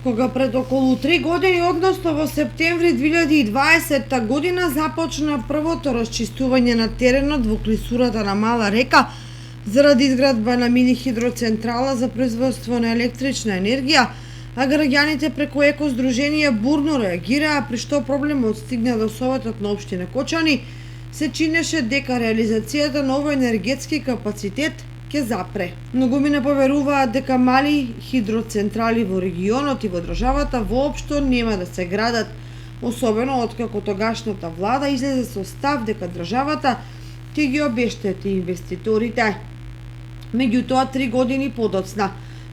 Кога пред околу 3 години, односно во септември 2020 година, започна првото расчистување на теренот во клисурата на Мала река заради изградба на мини хидроцентрала за производство на електрична енергија, а граѓаните преку екоздруженија бурно реагираа, при што проблемот стигна до Советот на општина Кочани, се чинеше дека реализацијата на овој енергетски капацитет ќе запре. Многумина поверуваат дека мали хидроцентрали во регионот и во државата воопшто нема да се градат, особено откако тогашната влада излезе со став дека државата ќе ги обештети инвеститорите. Меѓутоа, 3 години подоцна,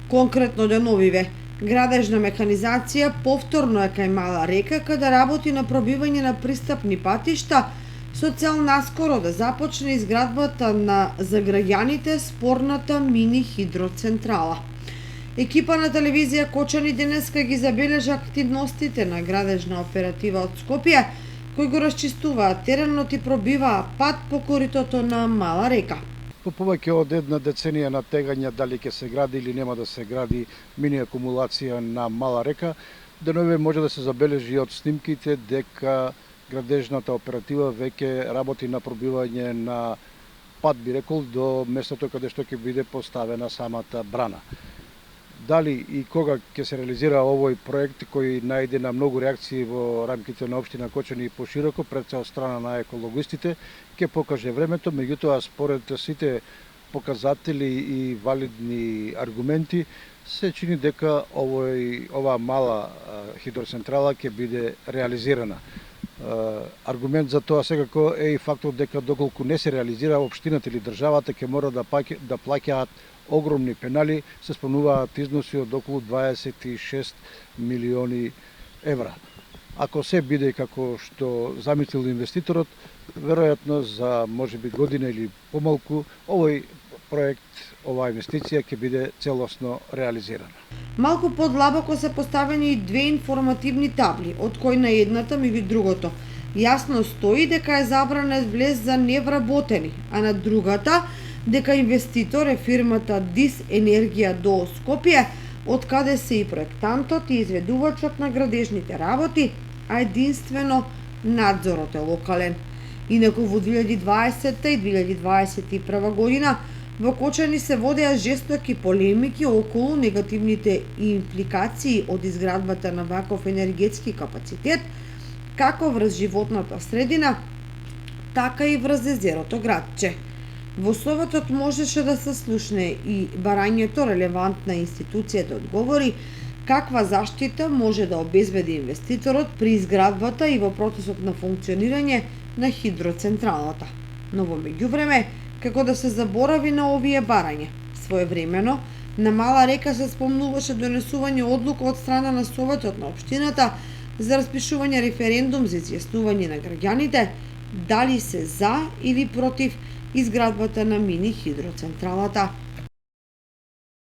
конкретно деновиве, градежна механизација повторно е кај Мала река, каде работи на пробивање на пристапни патишта, со цел наскоро да започне изградбата на за граѓаните спорната мини хидроцентрала. Екипа на телевизија Кочани денеска ги забележа активностите на градежна оператива од Скопје, кои го расчистуваат теренот и пробиваа пат по коритото на Мала река. По повеќе од една деценија на тегања дали ќе се гради или нема да се гради мини акумулација на Мала река, деновиве може да се забележи од снимките дека градежната оператива веќе работи на пробивање на пат, би рекол, до местото каде што ќе биде поставена самата брана. Дали и кога ќе се реализира овој проект кој најде на многу реакции во рамките на општина Кочани и пошироко пред се од страна на екологистите, ќе покаже времето, меѓутоа според сите показатели и валидни аргументи се чини дека ова мала хидроцентрала ќе биде реализирана. Аргумент за тоа секако е и фактот дека доколку не се реализира, општината или државата ќе мора да плаќаат огромни пенали, се спомнуваат износи од околу 26 милиони евра. Ако се биде како што замислил инвеститорот, веројатно за можеби година или помалку овој проект, оваа инвестиција ќе биде целосно реализирана. Малку подлабоко се поставени и две информативни табли, од кои на едната меѓу другото јасно стои дека е забранет влез за невработени, а на другата дека инвеститор е фирмата ДИС Енергија до Скопје, од каде се и проектантот и изведувачот на градежните работи, а единствено надзорот е локален. Инаку во 2020 и 2021 година во Кочани се водеа жестоки полемики околу негативните импликации од изградбата на ваков енергетски капацитет, како врз животната средина, така и врз езерото Градче. Во Советот можеше да се слушне и барањето релевантна институција да одговори каква заштита може да обезбеди инвеститорот при изградбата и во процесот на функционирање на хидроцентралата. Но во меѓувреме, како да се заборави на овие барања. Своевремено, на Мала река се спомнуваше донесување одлука од страна на Советот на општината за распишување референдум за изјаснување на граѓаните дали се за или против изградбата на мини хидроцентралата.